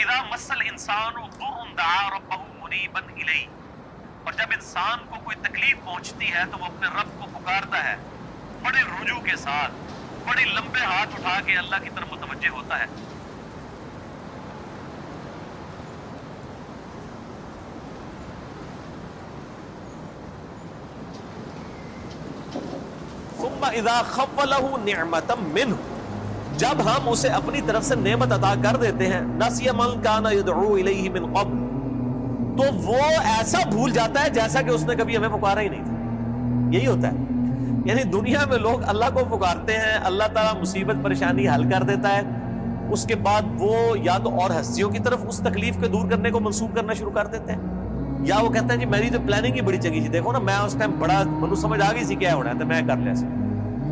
وَإِذَا مَسَّ الْإِنسَانُ ضُرٌّ دَعَا رَبَّهُ مُنِيبًا إِلَيْهِ، اور جب انسان کو کوئی تکلیف پہنچتی ہے تو وہ اپنے رب کو پکارتا ہے بڑے رجوع کے ساتھ، بڑے لمبے ہاتھ اٹھا کے اللہ کی طرف متوجہ ہوتا ہے۔ ثم اذا خولہ نعمتا منہ، جب ہم اسے اپنی طرف سے نعمت عطا کر دیتے ہیں، نسی من کان یدعو الیہ من قبل، تو وہ ایسا بھول جاتا ہے جیسا کہ اس نے کبھی ہمیں پکارا ہی نہیں تھا۔ یہی ہوتا ہے، یعنی دنیا میں لوگ اللہ کو پکارتے ہیں، اللہ تعالیٰ مصیبت پریشانی حل کر دیتا ہے، اس کے بعد وہ یا تو اور ہستیوں کی طرف اس تکلیف کو دور کرنے کو منسوخ کرنا شروع کر دیتے ہیں، یا وہ کہتے ہیں جی میری تو پلاننگ ہی بڑی چنگی تھی، دیکھو نا میں اس ٹائم بڑا منو سمجھ آ گئی سی کیا ہونا ہے تو میں کر لیا سی،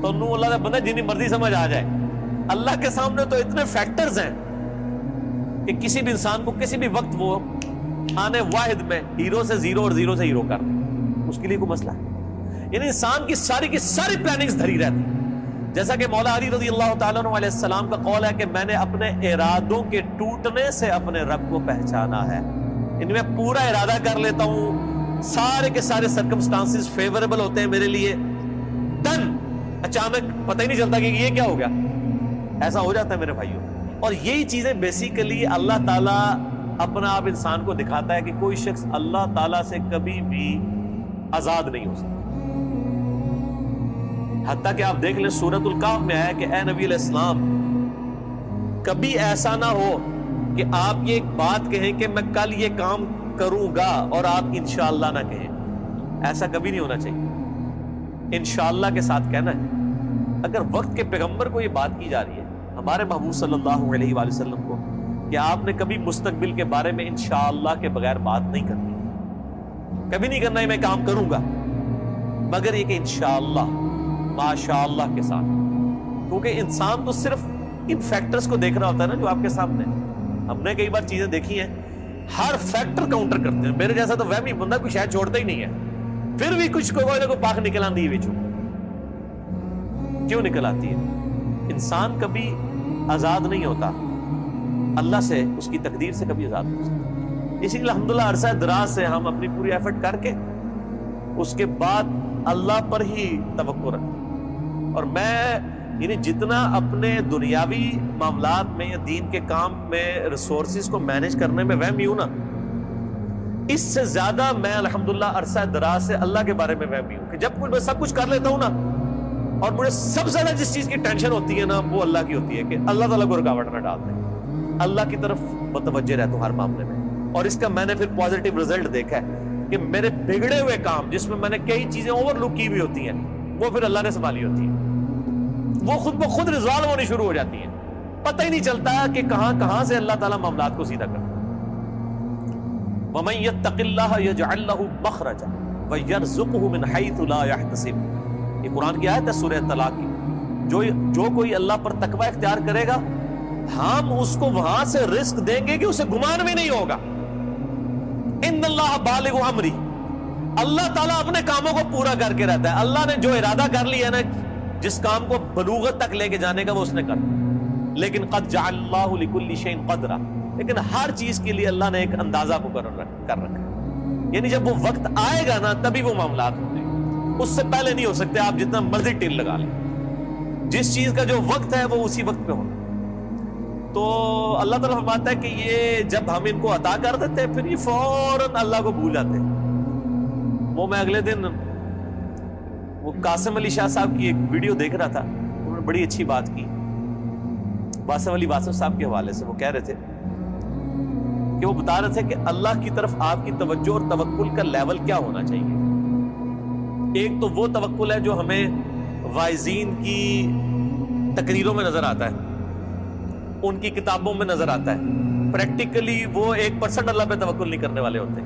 تو انہوں اللہ نے بندہ جنی مرضی سمجھ آ جائے۔ اللہ کے سامنے تو اتنے فیکٹرز ہیں کہ کسی بھی انسان کو کسی بھی وقت وہ آنے واحد میں ہیرو سے زیرو اور زیرو سے ہیرو کر دے، اس کے لیے کوئی مسئلہ ہے؟ یعنی انسان کی ساری پلاننگز دھری رہتی ہیں، جیسا کہ مولا علی رضی اللہ تعالیٰ عنہ علیہ السلام کا قول ہے کہ میں نے اپنے ارادوں کے ٹوٹنے سے اپنے رب کو پہچانا ہے، ان میں پورا ارادہ کر لیتا ہوں، سارے کے سارے سرکمسٹانسز فیوریبل ہوتے ہیں میرے لیے، ڈن، اچانک پتہ ہی نہیں چلتا کہ یہ کیا ہو گیا، ایسا ہو جاتا ہے میرے بھائیوں۔ اور یہی چیزیں بیسیکلی اللہ تعالیٰ اپنا آپ انسان کو دکھاتا ہے کہ کوئی شخص اللہ تعالیٰ سے کبھی بھی آزاد نہیں ہو سکتا، حتیٰ کہ آپ دیکھ لیں سورۃ الکہف میں آیا کہ اے نبی علیہ السلام کبھی ایسا نہ ہو کہ آپ یہ ایک بات کہیں کہ میں کل یہ کام کروں گا اور آپ انشاءاللہ نہ کہیں، ایسا کبھی نہیں ہونا چاہیے، انشاءاللہ کے ساتھ کہنا ہے۔ اگر وقت کے پیغمبر کو یہ بات کی جا رہی ہے، ہمارے محبوب صلی اللہ علیہ وآلہ وسلم کو، کہ آپ نے کبھی مستقبل کے بارے میں انشاءاللہ کے بغیر بات نہیں کرنی، کبھی نہیں کرنا ہے میں کام کروں گا، مگر یہ کہ انشاءاللہ ماشاءاللہ کے ساتھ، کیونکہ انسان تو صرف ان فیکٹرز کو دیکھ رہا ہوتا ہے نا جو آپ کے سامنے۔ ہم نے کئی بار چیزیں دیکھی ہیں، ہر فیکٹر کاؤنٹر کرتے ہیں، میرے جیسا تو وہمی بندہ کوئی شاید چھوڑتا ہی نہیں ہے، پھر بھی کچھ کوئی نہ کوئی پاک نکل آتی ہے، کیوں نکل آتی ہے؟ انسان کبھی آزاد نہیں ہوتا اللہ سے، اس کی تقدیر سے کبھی آزاد نہیں ہو سکتا۔ اسی لیے الحمدللہ عرصہ دراز سے ہم اپنی پوری ایفرٹ کر کے اس کے بعد اللہ پر ہی توقع رکھتے ہیں، اور میں یعنی جتنا اپنے دنیاوی معاملات میں یا دین کے کام میں ریسورسز کو مینج کرنے میں وہمی ہوں نا، اس سے زیادہ میں الحمدللہ عرصہ دراز سے اللہ کے بارے میں وہمی ہوں کہ جب میں سب کچھ کر لیتا ہوں نا، اور مجھے سب سے زیادہ جس چیز کی ٹینشن ہوتی ہے نا وہ اللہ کی ہوتی ہے کہ اللہ تعالیٰ کو رکاوٹ نہ ڈال دیں، اللہ کی طرف متوجہ رہتا ہوں ہر معاملے میں۔ اور اس کا میں نے پھر پازیٹیو رزلٹ دیکھا ہے کہ میرے بگڑے ہوئے کام جس میں میں نے کئی چیزیں اوور لک کی ہوئی ہوتی ہیں وہ پھر اللہ نے سنبھالی ہوتی ہیں، وہ خود بخود ریزالو ہونی شروع ہو جاتی ہیں، پتہ ہی نہیں چلتا کہ کہاں سے اللہ تعالیٰ معاملات کو سیدھا کرتا ہے۔ وَمَن يَتَّقِ اللَّهَ يَجْعَلْ لَهُ مَخْرَجًا وَيَرْزُقْهُ مِنْ حَيْثُ لَا يَحْتَسِبُ، یہ قرآن کی آیت ہے سورہ طلاق کی، جو کوئی اللہ پر تقوی اختیار کرے گا ہم اس کو وہاں سے رزق دیں گے کہ اسے گمان بھی نہیں ہوگا۔ ان اللہ بالغ امری، اللہ تعالیٰ اپنے کاموں کو پورا کر کے رہتا ہے، اللہ نے جو ارادہ کر لیا ہے نا، جس کام کو بلوغت تک لے کے جانے کا وہ اس نے کر، لیکن قد جعل اللہ لکل شیء قدرا، لیکن ہر چیز کے لیے اللہ نے ایک اندازہ مقرر کر رکھا، یعنی جب وہ وقت آئے گا نا تبھی وہ معاملات ہوں گے، اس سے پہلے نہیں ہو سکتے، آپ جتنا مرضی ٹیل لگا لیں، جس چیز کا جو وقت ہے وہ اسی وقت پہ ہونا۔ تو اللہ تعالیٰ فرماتا ہے کہ یہ جب ہم ان کو عطا کر دیتے ہیں پھر یہ فوراً اللہ کو بھول جاتے ہیں۔ وہ میں اگلے دن وہ قاسم علی شاہ صاحب کی ایک ویڈیو دیکھ رہا تھا، انہوں نے بڑی اچھی بات کی باسم علی واسف صاحب کے حوالے سے۔ وہ کہہ رہے تھے کہ وہ بتا رہے تھے کہ اللہ کی طرف آپ کی توجہ اور توکل کا لیول کیا ہونا چاہیے۔ ایک تو وہ توکل ہے جو ہمیں واعظین کی تقریروں میں نظر آتا ہے، ان کی کتابوں میں نظر آتا ہے، پریکٹیکلی وہ 1% اللہ پہ توکل نہیں کرنے والے ہوتے۔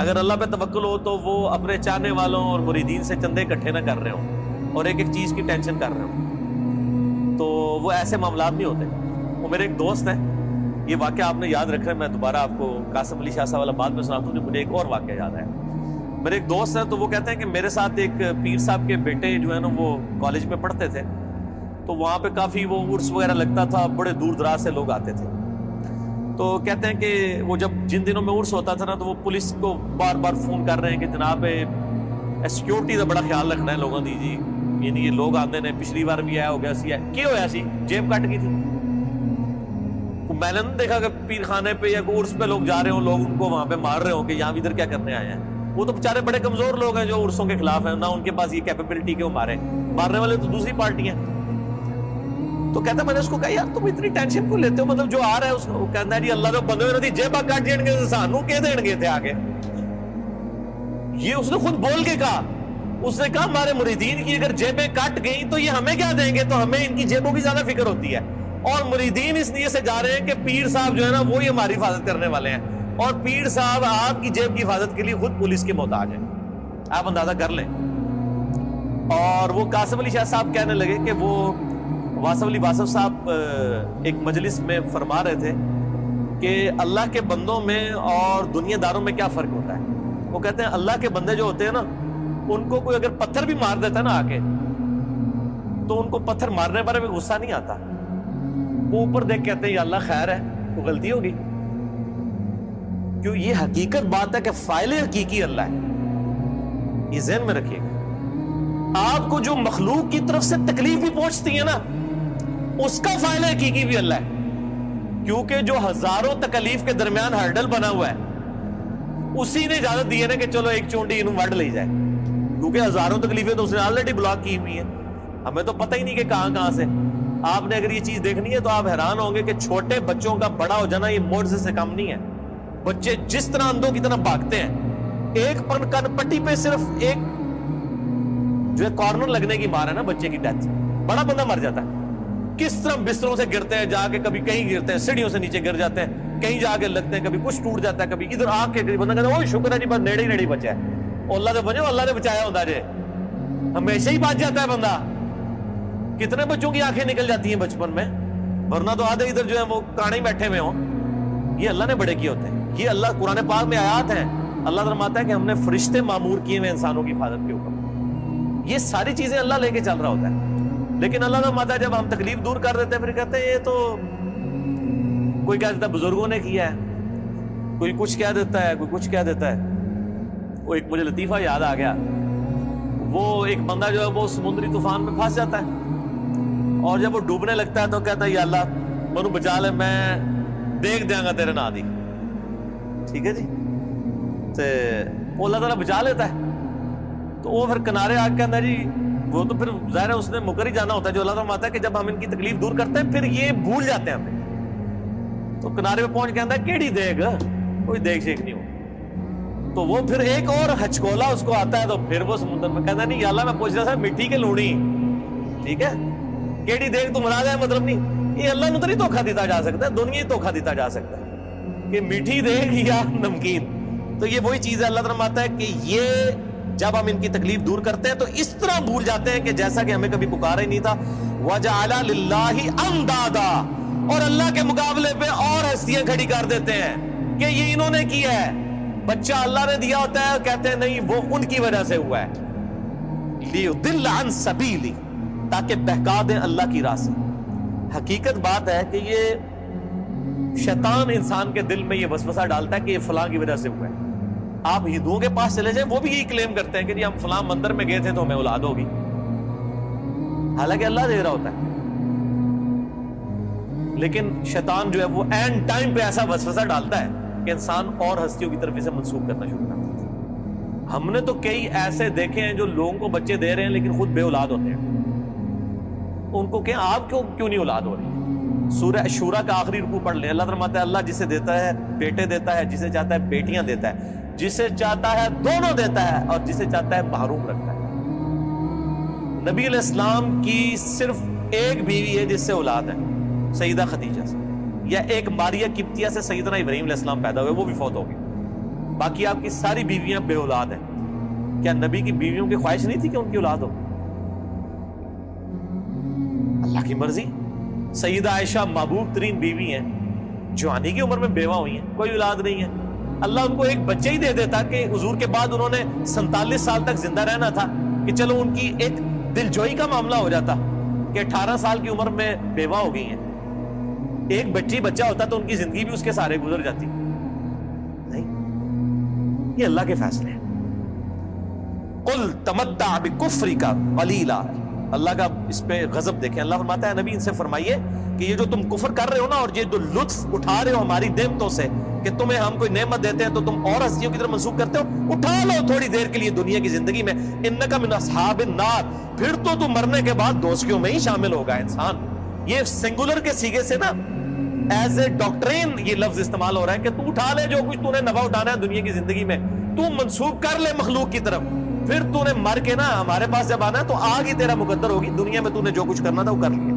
اگر اللہ پہ توکل ہو تو وہ اپنے چاہنے والوں اور مریدین سے چندے اکٹھے نہ کر رہے ہوں اور ایک ایک چیز کی ٹینشن کر رہے ہوں، تو وہ ایسے معاملات نہیں ہوتے۔ وہ میرے ایک دوست ہیں، یہ واقعہ آپ نے یاد رکھا ہے، میں دوبارہ آپ کو قاسم علی شاہ صاحب والا بعد میں سناتا ہوں کہ مجھے ایک اور واقعہ یاد ہے۔ میرے ایک دوست ہیں تو وہ کہتے ہیں کہ میرے ساتھ ایک پیر صاحب کے بیٹے جو ہے نا وہ کالج میں پڑھتے تھے، تو وہاں پہ کافی وہ عرس وغیرہ لگتا تھا، بڑے دور دراز سے لوگ آتے تھے۔ تو کہتے ہیں کہ وہ جب جن دنوں میں عرس ہوتا تھا نا تو وہ پولیس کو بار بار فون کر رہے ہیں کہ جناب سیکورٹی کا بڑا خیال رکھنا ہے لوگوں دی جی، یعنی یہ لوگ آتے ہیں، پچھلی بار بھی آیا ہو گیا سی ہے کی ہویا سی جیب کٹ گئی تھی. میں نے دیکھا کہ پیر خانے پہ یا عرس پہ لوگ جا رہے ہوں، لوگ ان کو وہاں پہ مار رہے ہوں کہ یہاں ادھر کیا کرنے آئے ہیں. وہ تو بیچارے بڑے کمزور لوگ ہیں جو عرسوں کے خلاف ہیں، نہ ان کے پاس یہ کیپیبلٹی کہ وہ مارنے والے تو دوسری پارٹی ہیں. تو کہتا ہے میں نے اس کو کہا یار تم اتنی ٹینشن کیوں لیتے ہو، مطلب جو آ رہا ہے اس کو کہنا ہے جی اللہ تو بندے ہوئے جیبا کٹ جائیں گے سانو کے دیں گے تھے آگے. یہ اس نے خود بول کے کہا، اس نے کہا ہمارے مریدین کی اگر جیبیں کٹ گئیں تو یہ ہمیں کیا دیں گے، تو ہمیں ان کی جیبوں کی زیادہ فکر ہوتی ہے. اور مریدین اس لیے سے جا رہے ہیں کہ پیر صاحب جو ہے نا وہی ہماری حفاظت کرنے والے ہیں، اور پیر صاحب آپ کی جیب کی حفاظت کے لیے خود پولیس کے محتاج ہیں. آپ اندازہ کر لیں. اور وہ قاسم علی شاہ صاحب کہنے لگے کہ وہ واصف علی واصف صاحب ایک مجلس میں فرما رہے تھے کہ اللہ کے بندوں میں اور دنیا داروں میں کیا فرق ہوتا ہے. وہ کہتے ہیں اللہ کے بندے جو ہوتے ہیں نا ان کو کوئی اگر پتھر بھی مار دیتا ہے نا آ کے تو ان کو پتھر مارنے پر بھی غصہ نہیں آتا، وہ اوپر دیکھ کہتے ہیں یا اللہ خیر ہے، وہ غلطی ہوگی. کیوں؟ یہ حقیقت بات ہے کہ فاعل حقیقی اللہ ہے. یہ ذہن میں رکھیے گا. آپ کو جو مخلوق کی طرف سے تکلیف بھی پہنچتی ہے نا اس کا فاعل حقیقی بھی اللہ ہے، کیونکہ جو ہزاروں تکلیف کے درمیان ہرڈل بنا ہوا ہے اسی نے اجازت دی ہے نا کہ چلو ایک چونڈی انہوں وڈ لے جائے، کیونکہ ہزاروں تکلیفیں تو اس نے آلریڈی بلاک کی ہوئی ہیں. ہمیں تو پتہ ہی نہیں کہ کہاں سے. آپ نے اگر یہ چیز دیکھنی ہے تو آپ حیران ہوں گے کہ چھوٹے بچوں کا بڑا ہو جانا یہ معجزے سے کم نہیں ہے. بچے جس طرح اندھوں کی طرح بھاگتے ہیں، ایک کن پٹی پہ صرف ایک جو ہے کارنر لگنے کی مار ہے نا بچے کی ڈیتھ، بڑا بندہ مر جاتا ہے. کس طرح بستروں سے گرتے ہیں، جا کے کبھی کہیں گرتے ہیں، سیڑھیوں سے نیچے گر جاتے ہیں، کہیں جا کے لگتے ہیں، کبھی کچھ ٹوٹ جاتا ہے، کبھی ادھر آ کے بندہ کہتا ہے اوہ شکر ہے جی بس نیڑے ہی بچا ہے. اور اللہ سے بچو، اللہ نے بچایا ہوتا ہے، ہمیشہ ہی بچ جاتا ہے بندہ. کتنے بچوں کی آنکھیں نکل جاتی ہیں بچپن میں، ورنہ تو آدھے ادھر جو ہے وہ کانے ہی بیٹھے ہوئے ہوں. یہ اللہ نے بڑے کیے ہوتے ہیں. یہ اللہ قرآن پاک میں آیات ہیں، اللہ فرماتا ہے کہ ہم نے فرشتے معمور کیے ہوئے انسانوں کی حفاظت کے اوپر. یہ ساری چیزیں اللہ لے کے چل رہا ہوتا ہے. لیکن اللہ فرماتا ہے جب ہم تکلیف دور کر دیتے ہیں پھر کہتے ہیں یہ تو کوئی کہہ دیتا ہے بزرگوں نے کیا ہے، کوئی کچھ کہہ دیتا ہے، کوئی کچھ کہہ دیتا ہے. وہ ایک مجھے لطیفہ یاد آ گیا. وہ ایک بندہ جو ہے وہ سمندری طوفان میں پھنس جاتا ہے اور جب وہ ڈوبنے لگتا ہے تو کہتا ہے یا اللہ منو بچا لے، میں دیکھ دیا گا تیرے نادی. ٹھیک ہے جی، تو وہ اللہ تعالیٰ بچا لیتا ہے. تو وہ پھر کنارے آ کے کہتا ہے جی، وہ تو پھر ظاہر ہے اس نے مکر ہی جانا ہوتا ہے جو اللہ تعالیٰ آتا ہے کہ جب ہم ان کی تکلیف دور کرتے ہیں پھر یہ بھول جاتے ہیں ہمیں. تو کنارے پہ پہنچ کے کہتا ہے کیڑی دیکھ، کوئی دیکھ شیک نہیں ہو. تو وہ پھر ایک اور ہچکولا اس کو آتا ہے تو پھر وہ سمندر میں کہتا ہے نہیں یا اللہ میں پوچھ رہا تھا مٹی کے لوڑی. ٹھیک ہے، کیڑی دیکھ تو مراد ہے مطلب نہیں، یہ اللہ نے تو نہیں دھوکہ دیتا جا سکتا ہے، دنیا ہی دھوکہ دیتا جا سکتا ہے کہ میٹھی دیکھ یا نمکین. تو یہ وہی چیز ہے. اللہ تعالیٰ فرماتا ہے کہ یہ جب ہم ان کی تکلیف دور کرتے ہیں تو اس طرح بھول جاتے ہیں کہ جیسا کہ ہمیں کبھی پکارا ہی نہیں تھا. وَجَعَلَ لِلَّهِ أَنْدَادًا، اور اللہ کے مقابلے پہ اور ہستیاں کھڑی کر دیتے ہیں کہ یہ انہوں نے کیا ہے. بچہ اللہ نے دیا ہوتا ہے، کہتے ہیں نہیں وہ ان کی وجہ سے ہوا ہے. لِيُضِلَّ عَنْ سَبِيلِ، تاکہ بہکا دیں اللہ کی راہ سے. حقیقت بات ہے کہ یہ شیطان انسان کے دل میں یہ وسوسہ ڈالتا ہے کہ یہ فلاں کی وجہ سے ہوا ہے. آپ ہندوؤں کے پاس چلے جائیں وہ بھی یہی کلیم کرتے ہیں کہ جی ہم فلاں مندر میں گئے تھے تو ہمیں اولاد ہوگی، حالانکہ اللہ دے رہا ہوتا ہے. لیکن شیطان جو ہے وہ اینڈ ٹائم پہ ایسا وسوسہ ڈالتا ہے کہ انسان اور ہستیوں کی طرف اسے منسوخ کرنا شروع کرتا ہے. ہم نے تو کئی ایسے دیکھے ہیں جو لوگوں کو بچے دے رہے ہیں لیکن خود بے اولاد ہوتے ہیں. ان کو کہیں آپ کیوں نہیں اولاد ہو رہی؟ سورہ شورا کا آخری رکوع پڑھ لیں. اللہ فرماتا ہے اللہ جسے دیتا ہے بیٹے دیتا ہے، جسے چاہتا ہے بیٹیاں دیتا ہے، جسے چاہتا ہے دونوں دیتا ہے، اور جسے چاہتا ہے محروم رکھتا ہے. نبی علیہ السلام کی صرف ایک بیوی ہے جس سے اولاد ہے، سیدہ خدیجہ سے، یا ایک ماریہ قبطیہ سے سیدنا ابراہیم علیہ السلام پیدا ہوئے، وہ بھی فوت ہو گئے. باقی آپ کی ساری بیویاں بے اولاد ہیں. کیا نبی کی بیویوں کی خواہش نہیں تھی کہ ان کی اولاد ہو؟ اللہ کی مرضی. سیدہ عائشہ محبوب ترین بیوی ہیں، جوانی کی عمر میں بیوہ ہوئی ہیں، کوئی اولاد نہیں ہے. اللہ ان کو ایک بچے ہی دے دیتا کہ حضور کے بعد انہوں نے 47 سال تک زندہ رہنا تھا کہ چلو ان کی ایک دل جوئی کا معاملہ ہو جاتا کہ 18 سال کی عمر میں بیوہ ہو گئی ہیں. ایک بچی بچہ ہوتا تو ان کی زندگی بھی اس کے سارے گزر جاتی. نہیں، یہ اللہ کے فیصلے ہیں. قل تمتع بکفرک قلیلا، اللہ کا اس پہ غضب دیکھیں. اللہ فرماتا ہے نبی ان سے فرمائیے کہ یہ جو تم کفر کر رہے ہو نا، اور یہ جو لطف اٹھا رہے ہو ہماری نعمتوں سے، کہ تمہیں ہم کوئی نعمت دیتے ہیں تو تم اور ہستیوں کی طرف منسوخ کرتے ہو، اٹھا لو تھوڑی دیر کے لیے دنیا کی زندگی میں. انک من اصحاب النار، پھر تو تم مرنے کے بعد دوزخیوں میں ہی شامل ہوگا. انسان یہ سنگولر کے سیغے سے نا ایز اے ڈاکٹرین یہ لفظ استعمال ہو رہا ہے کہ تو اٹھا لے جو کچھ تو نے نفع اٹھانا ہے دنیا کی زندگی میں، تو منسوخ کر لے مخلوق کی طرف، پھر تو نے مر کے نا ہمارے پاس جب آنا ہے تو آگ ہی تیرا مقدر ہوگی. دنیا میں تو نے جو کچھ کرنا تھا وہ کر لیا.